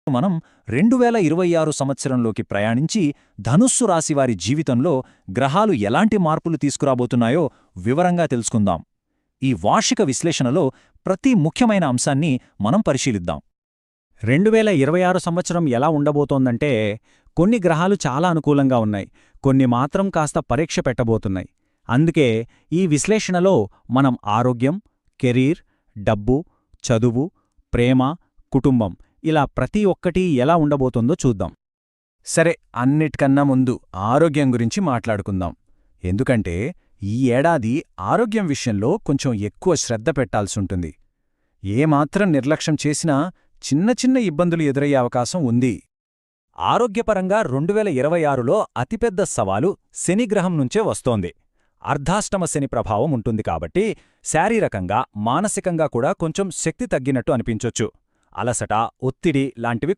మనం 2026 సంవత్సరంలోకి ప్రయాణించి ధనుస్సు రాశివారి జీవితంలో గ్రహాలు ఎలాంటి మార్పులు తీసుకురాబోతున్నాయో వివరంగా తెలుసుకుందాం. ఈ వార్షిక విశ్లేషణలో ప్రతి ముఖ్యమైన అంశాన్ని మనం పరిశీలిద్దాం. 2026 సంవత్సరం ఎలా ఉండబోతోందంటే, కొన్ని గ్రహాలు చాలా అనుకూలంగా ఉన్నాయి, కొన్ని మాత్రం కాస్త పరీక్ష పెట్టబోతున్నాయి. అందుకే ఈ విశ్లేషణలో మనం ఆరోగ్యం, కెరీర్, డబ్బు, చదువు, ప్రేమ, కుటుంబం ఇలా ప్రతి ఒక్కటీ ఎలా ఉండబోతుందో చూద్దాం. సరే, అన్నిటికన్నా ముందు ఆరోగ్యం గురించి మాట్లాడుకుందాం. ఎందుకంటే ఈ ఏడాది ఆరోగ్యం విషయంలో కొంచెం ఎక్కువ శ్రద్ధ పెట్టాల్సుంటుంది. ఏమాత్రం నిర్లక్ష్యం చేసినా చిన్న చిన్న ఇబ్బందులు ఎదురయ్యే అవకాశం ఉంది. ఆరోగ్యపరంగా 2026లో అతిపెద్ద సవాలు శనిగ్రహం నుంచే వస్తోంది. అర్ధాష్టమ శని ప్రభావం ఉంటుంది కాబట్టి శారీరకంగా, మానసికంగా కూడా కొంచెం శక్తి తగ్గినట్టు అనిపించొచ్చు. అలసట, ఒత్తిడి లాంటివి